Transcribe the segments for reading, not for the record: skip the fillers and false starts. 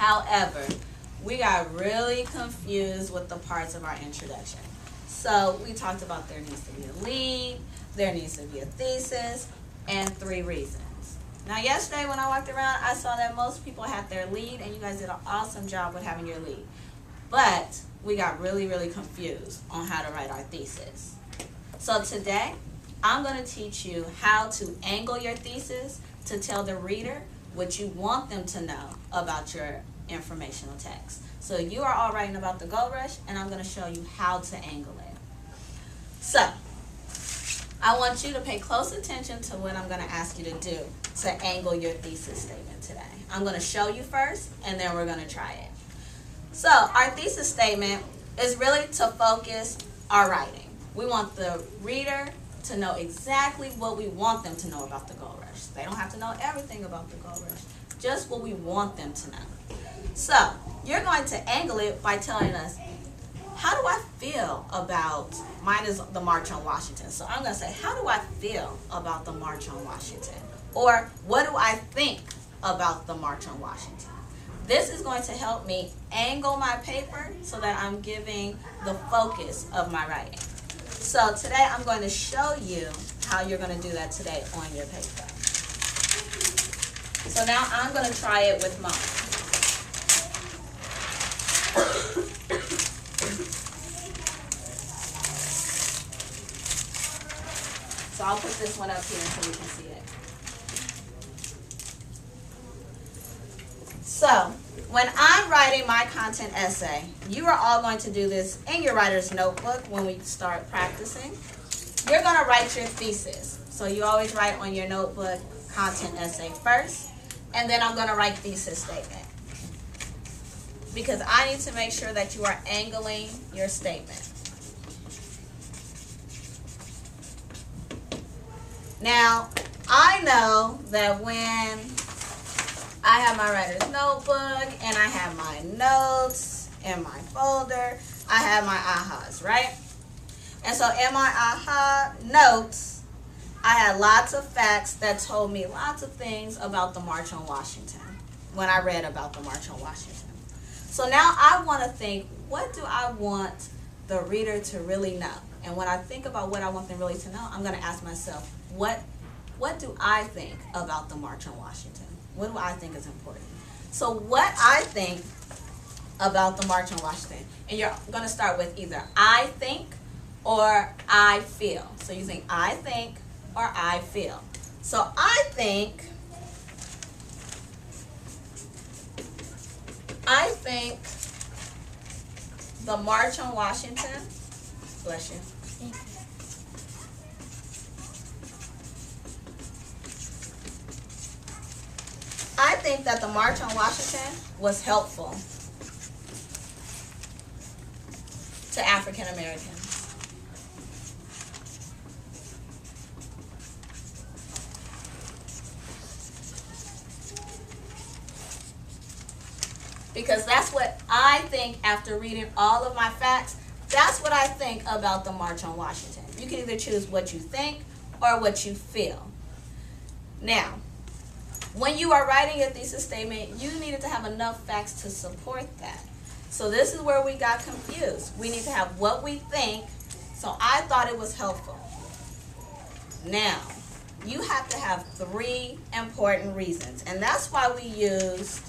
However, we got really confused with the parts of our introduction. So we talked about there needs to be a lead, there needs to be a thesis, and 3 reasons. Now yesterday when I walked around, I saw that most people had their lead, and you guys did an awesome job with having your lead. But we got really, really confused on how to write our thesis. So today, I'm going to teach you how to angle your thesis to tell the reader what you want them to know about your informational text. So you are all writing about the gold rush, and I'm going to show you how to angle it. So I want you to pay close attention to what I'm going to ask you to do to angle your thesis statement today. I'm going to show you first, and then we're going to try it. So our thesis statement is really to focus our writing. We want the reader to know exactly what we want them to know about the gold rush. They don't have to know everything about the gold rush, just what we want them to know. So you're going to angle it by telling us, how do I feel about, mine is the March on Washington. So I'm going to say, how do I feel about the March on Washington? Or what do I think about the March on Washington? This is going to help me angle my paper so that I'm giving the focus of my writing. So today I'm going to show you how you're going to do that today on your paper. So now I'm going to try it with mine. So I'll put this one up here so we can see it. So when I'm writing my content essay, you are all going to do this in your writer's notebook when we start practicing. You're going to write your thesis. So you always write on your notebook content essay first, and then I'm going to write thesis statement. Because I need to make sure that you are angling your statement. Now, I know that when I have my writer's notebook and I have my notes in my folder, I have my ahas, right? And so in my aha notes, I had lots of facts that told me lots of things about the March on Washington when I read about the March on Washington. So now I want to think, what do I want the reader to really know? And when I think about what I want them really to know, I'm going to ask myself, what do I think about the March on Washington? What do I think is important? So what I think about the March on Washington, and you're going to start with either I think or I feel. So you think I think or I feel. So I think the March on Washington, bless you. I think that the March on Washington was helpful to African Americans. Because that's what I think after reading all of my facts. That's what I think about the March on Washington. You can either choose what you think or what you feel. Now, when you are writing your thesis statement, you needed to have enough facts to support that. So this is where we got confused. We need to have what we think, so I thought it was helpful. Now, you have to have 3 important reasons, and that's why we used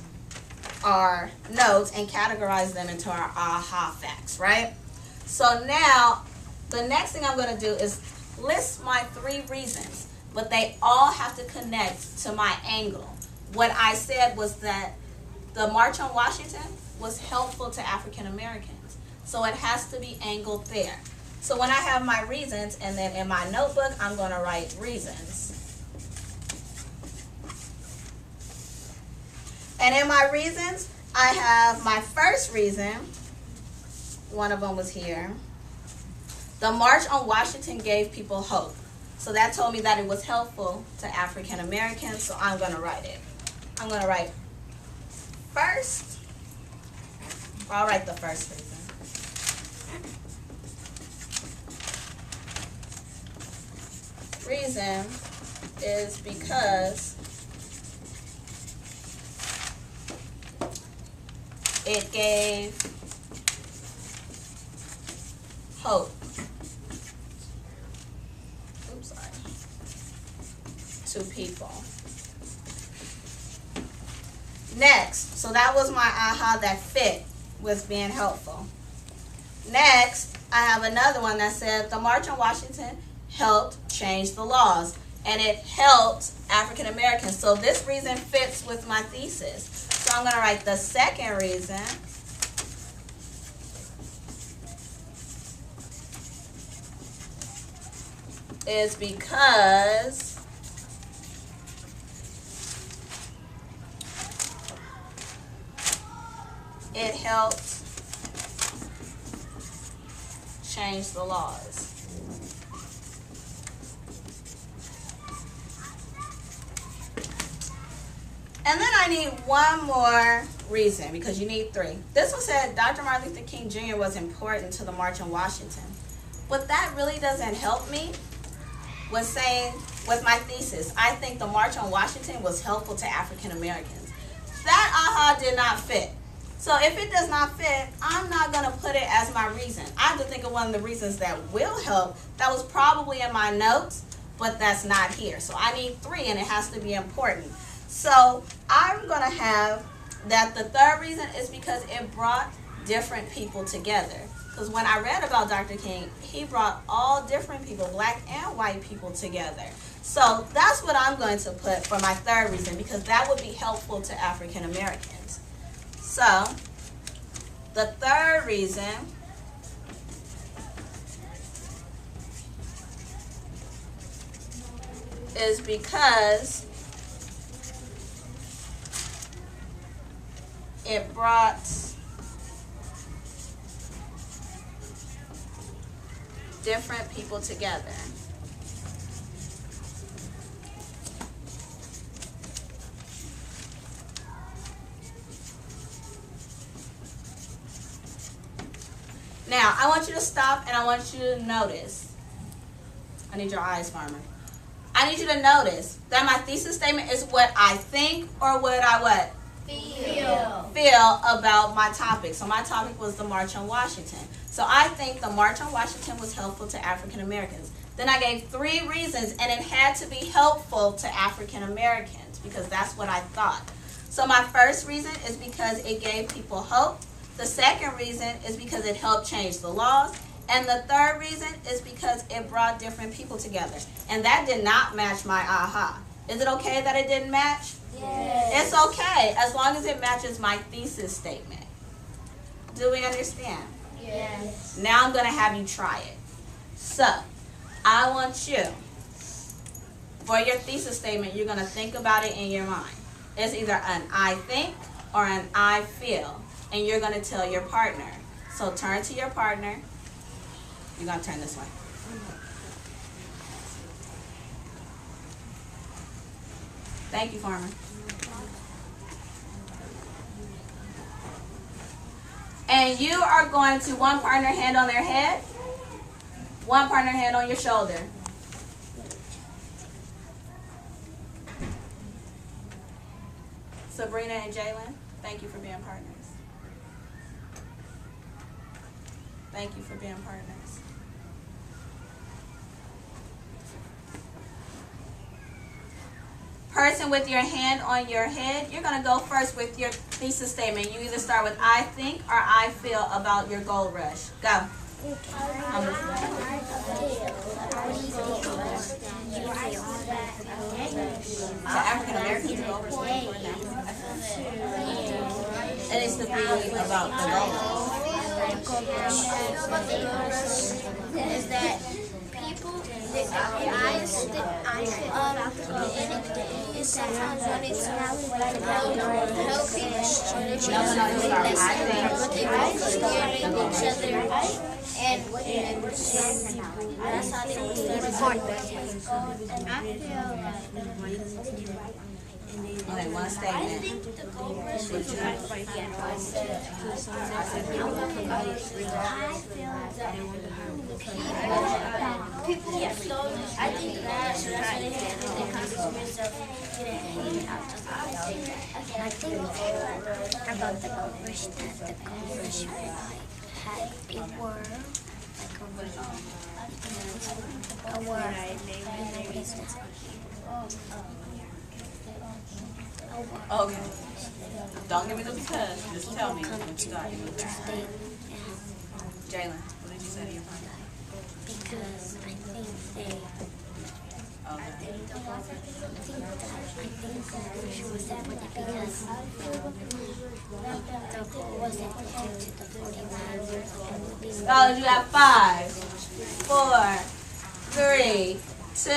our notes and categorized them into our aha facts, right? So now, the next thing I'm going to do is list my 3 reasons. But they all have to connect to my angle. What I said was that the March on Washington was helpful to African Americans. So it has to be angled there. So when I have my reasons, and then in my notebook, I'm going to write reasons. And in my reasons, I have my first reason. One of them was here. The March on Washington gave people hope. So that told me that it was helpful to African Americans, so I'm going to write it. I'm going to write first. I'll write the first reason. Reason is because it gave hope. Oops, sorry. To people. Next, so that was my aha that fit with being helpful. Next, I have another one that said the March on Washington helped change the laws, and it helped African Americans. So this reason fits with my thesis. So I'm going to write the second reason is because it helped change the laws. And then I need one more reason, because you need three. This one said Dr. Martin Luther King Jr. was important to the March on Washington. But that really doesn't help me with saying, with my thesis, I think the March on Washington was helpful to African Americans. That aha did not fit. So if it does not fit, I'm not going to put it as my reason. I have to think of one of the reasons that will help. That was probably in my notes, but that's not here. So I need three, and it has to be important. So I'm going to have that the third reason is because it brought different people together. Because when I read about Dr. King, he brought all different people, black and white people, together. So that's what I'm going to put for my third reason, because that would be helpful to African Americans. So the third reason is because it brought different people together. Now, I want you to stop and I want you to notice. I need your eyes, Farmer. I need you to notice that my thesis statement is what I think or what I what? Feel about my topic. So my topic was the March on Washington. So I think the March on Washington was helpful to African Americans. Then I gave three reasons, and it had to be helpful to African Americans because that's what I thought. So my first reason is because it gave people hope. The second reason is because it helped change the laws. And the third reason is because it brought different people together. And that did not match my aha. Is it okay that it didn't match? Yes. It's okay as long as it matches my thesis statement. Do we understand? Yes. Now I'm going to have you try it. So, I want you, for your thesis statement, you're going to think about it in your mind. It's either an I think or an I feel. And you're going to tell your partner. So turn to your partner. You're going to turn this way. Thank you, Farmer. And you are going to one partner hand on their head, one partner hand on your shoulder. Sabrina and Jalen, thank you for being partners. Thank you for being partners. Person with your hand on your head, you're going to go first with your thesis statement. You either start with I think or I feel about your gold rush. Go. So African Americans, the gold rush is important. It needs to be about the gold rush. Is that people that I sometimes when it's helping each other and that's how they Okay, one statement. I think the gold rush People I think that's why they had the consequence of getting hated out. I think about the gold rush that the gold rush had a word, like a word, Okay. Don't give me the because. Just tell me what you got. Jalen, what did you say to your friend? Because I think they. Okay. I think that she was that with it because the goal wasn't to get to the 49. Scholars, you have 5, 4, 3, 2,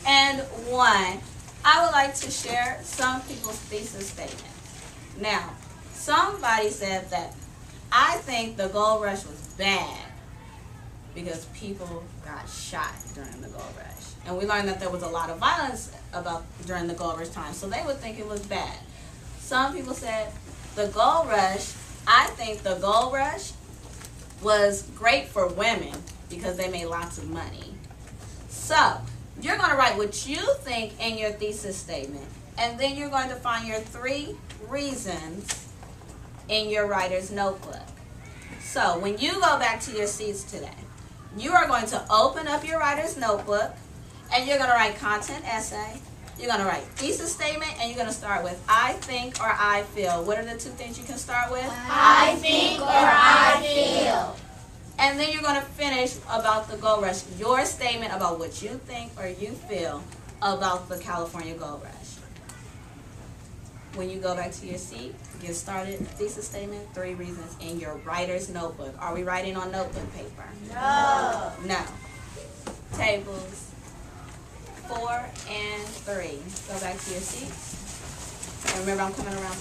and 1. I would like to share some people's thesis statement. Now, somebody said that I think the gold rush was bad because people got shot during the gold rush. And we learned that there was a lot of violence during the gold rush time, so they would think it was bad. Some people said the gold rush, I think the gold rush was great for women because they made lots of money. So, you're going to write what you think in your thesis statement, and then you're going to find your 3 reasons in your writer's notebook. So, when you go back to your seats today, you are going to open up your writer's notebook, and you're going to write content essay, you're going to write thesis statement, and you're going to start with I think or I feel. What are the 2 things you can start with? I think or I feel. And then you're going to finish about the gold rush, your statement about what you think or you feel about the California gold rush. When you go back to your seat, get started, thesis statement, 3 reasons in your writer's notebook. Are we writing on notebook paper? No. No. Tables 4 and 3. Go back to your seats. And remember, I'm coming around.